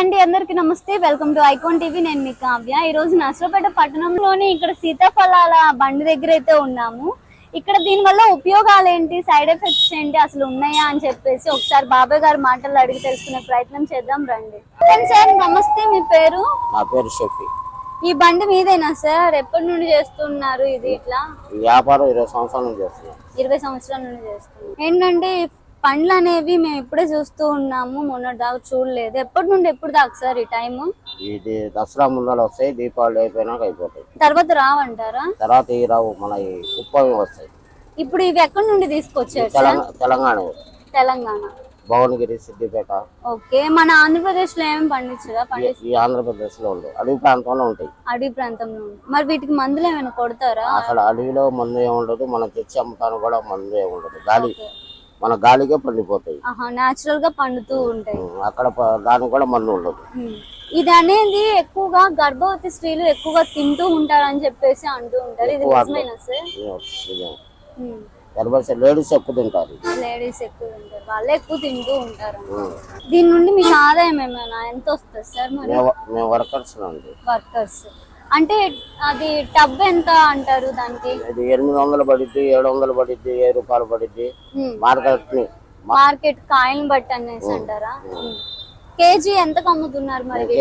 అండి, అందరికి నమస్తే. Welcome to icon TV. నేను మీ కావ్య. ఈ రోజు నర్సరావుపేట పట్టణంలోని ఇక్కడ సీతాఫలాల బండి దగ్గర అయితే ఉన్నాము. ఇక్కడ దీని వల్ల ఉపయోగాలు ఏంటి, సైడ్ ఎఫెక్ట్స్ ఏంటి, అసలు ఉన్నాయా అని చెప్పేసి ఒకసారి బాబాయ్ గారి మాటలు అడిగి తెలుసుకునే ప్రయత్నం చేద్దాం రండి. సార్ నమస్తే, మీ పేరు? నా పేరు షఫీ. ఈ బండి మీదేనా సార్? ఎప్పటి నుండి చేస్తున్నారు ఇది? ఇట్లా వ్యాపారం 20 సంవత్సరాల నుంచి చేస్తున్నాం. 20 సంవత్సరాల నుండి చేస్తున్నాం. ఏంటంటే పండ్లు అనేవి మేము ఇప్పుడే చూస్తూ ఉన్నాము, మొన్నటి దాకా చూడలేదు. ఎప్పటి నుండి ఎప్పుడు దాకా సార్ ఈ టైం? ఇది దసరా ముందర వస్తాయి, దీపావళి అయిపోయినాక అయిపోతాయి. తర్వాత రావంటారా? తర్వాత ఈ రావు, మన ఈ కుప్పం వస్తాయి. ఇప్పుడు ఇవి ఎక్కడి నుండి తీసుకొచ్చారు? తెలంగాణ. తెలంగాణ, భువనగిరి, సిద్దిపేట. ఓకే. మన ఆంధ్రప్రదేశ్ లో ఏమేమి పండించరా? ఈ ఆంధ్రప్రదేశ్ లో ఉండవు, అడవి ప్రాంతంలో ఉంటాయి. అడవి ప్రాంతంలో. మరి వీటికి మందులు ఏమైనా కొడతారా? అసలు అడవిలో మందు ఏముండదు, మనం తెచ్చి అమ్ముతాను కూడా మందు ఏముండదు. గాలి, మన గాలికే పండిపోతాయి. నాచురల్ గా పండుతూ ఉంటాయి అక్కడ. దానికి కూడా మందు ఉండదు. ఇది అనేది ఎక్కువగా గర్భవతి స్త్రీలు ఎక్కువగా తింటూ ఉంటారు అని చెప్పేసి అంటూ ఉంటారు. ఇది నిజమేనా సార్? గర్భవతి లేడీస్ ఎక్కువ తింటారు. లేడీస్ ఎక్కువ తింటారు, వాళ్ళే ఎక్కువ తింటూ ఉంటారు. దీని నుండి మీకు ఆదాయం ఏమైనా ఎంత వస్తుంది సార్? మరి మేము వర్కర్స్ అండి. వర్కర్స్ అంటే అది టబ్ ఎంత అంటారు దానికి? 800 పడిద్ది, 700 పడిద్ది, 1000 రూపాయలు పడిద్ది. మార్కెట్ కాయలను బట్టి అనేసి అంటారా? కేజీ ఎంతకు అమ్ముతున్నారు మరి?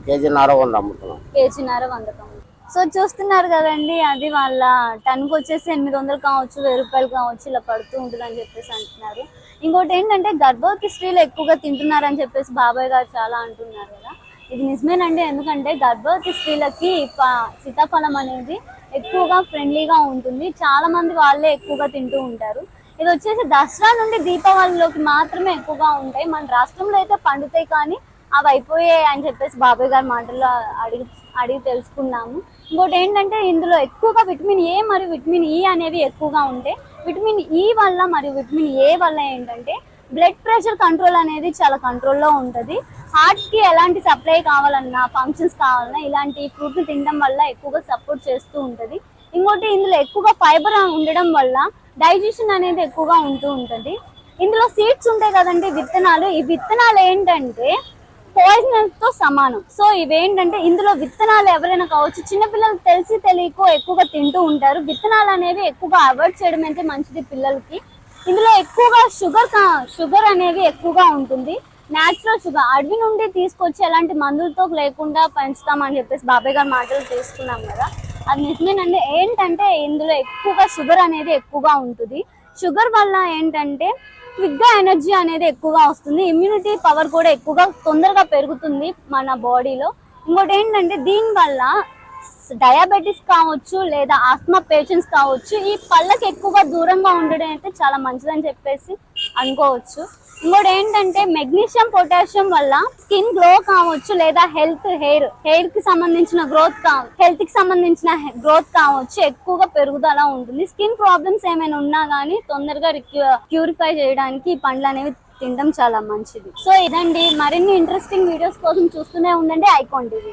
కేజీన్నర 100 అమ్ముతున్నాం. కేజీన్నర 100. సో చూస్తున్నారు కదండి, అది వాళ్ళ టన్కి వచ్చేసి 800 కావచ్చు, 1000 రూపాయలు కావచ్చు, ఇలా పడుతూ ఉంటుంది అని చెప్పేసి అంటున్నారు. ఇంకోటి ఏంటంటే గర్భవతి స్త్రీలు ఎక్కువగా తింటున్నారు అని చెప్పేసి బాబాయ్ గారు చాలా అంటున్నారు కదా. ఇది నిజమేనండి. ఎందుకంటే గర్భవతి స్త్రీలకి సీతాఫలం అనేది ఎక్కువగా ఫ్రెండ్లీగా ఉంటుంది. చాలా మంది వాళ్ళే ఎక్కువగా తింటూ ఉంటారు. ఇది వచ్చేసి దసరా నుండి దీపావళిలోకి మాత్రమే ఎక్కువగా ఉంటాయి. మన రాష్ట్రంలో అయితే పండుతాయి, కానీ అవి అయిపోయాయి అని చెప్పేసి బాబాయ్ గారి మాటల్లో అడిగి తెలుసుకున్నాము. ఇంకోటి ఏంటంటే ఇందులో ఎక్కువగా విటమిన్ ఏ మరియు విటమిన్ ఈ అనేవి ఎక్కువగా ఉంటాయి. విటమిన్ ఈ వల్ల మరియు విటమిన్ ఏ వల్ల ఏంటంటే బ్లడ్ ప్రెషర్ కంట్రోల్ అనేది చాలా కంట్రోల్లో ఉంటుంది. హార్ట్కి ఎలాంటి సప్లై కావాలన్నా, ఫంక్షన్స్ కావాలన్నా ఇలాంటి ఫ్రూట్ని తినడం వల్ల ఎక్కువగా సపోర్ట్ చేస్తూ ఉంటుంది. ఇంకోటి ఇందులో ఎక్కువగా ఫైబర్ ఉండడం వల్ల డైజెషన్ అనేది ఎక్కువగా ఉంటూ ఉంటుంది. ఇందులో సీడ్స్ ఉంటాయి కదండి, విత్తనాలు. ఈ విత్తనాలు ఏంటంటే పాయిజనస్ తో సమానం. సో ఇవేంటంటే ఇందులో విత్తనాలు ఎవరైనా కావచ్చు, చిన్నపిల్లలు తెలిసి తెలియకో ఎక్కువగా తింటూ ఉంటారు. విత్తనాలు అనేవి ఎక్కువగా అవాయిడ్ చేయడం అయితే మంచిది పిల్లలకి. ఇందులో ఎక్కువగా షుగర్ అనేవి ఎక్కువగా ఉంటుంది. న్యాచురల్ షుగర్, అడవి నుండి తీసుకొచ్చి ఎలాంటి మందులతో లేకుండా పెంచుతామని చెప్పేసి బాబాయ్ గారి మాటలు తీసుకున్నాం కదా, అది నిజమేనండి. ఏంటంటే ఇందులో ఎక్కువగా షుగర్ అనేది ఎక్కువగా ఉంటుంది. షుగర్ వల్ల ఏంటంటే క్విక్గా ఎనర్జీ అనేది ఎక్కువగా వస్తుంది. ఇమ్యూనిటీ పవర్ కూడా ఎక్కువగా తొందరగా పెరుగుతుంది మన బాడీలో. ఇంకోటి ఏంటంటే దీనివల్ల డయాబెటీస్ కావచ్చు, లేదా ఆస్మా పేషెంట్స్ కావచ్చు, ఈ పళ్ళకి ఎక్కువగా దూరంగా ఉండడం అయితే చాలా మంచిదని చెప్పేసి అనుకోవచ్చు. ఇంకోటి ఏంటంటే మెగ్నీషియం, పొటాషియం వల్ల స్కిన్ గ్లో కావచ్చు, లేదా హెయిర్ కి సంబంధించిన హెల్త్ కి సంబంధించిన గ్రోత్ కావచ్చు, ఎక్కువగా పెరుగుదల ఉంటుంది. స్కిన్ ప్రాబ్లమ్స్ ఏమైనా ఉన్నా కానీ తొందరగా క్యూరిఫై చేయడానికి ఈ పండ్లు అనేవి తినడం చాలా మంచిది. సో ఇదండి, మరిన్ని ఇంట్రెస్టింగ్ వీడియోస్ కోసం చూస్తూనే ఉండండి ఐకాన్ టీవీ.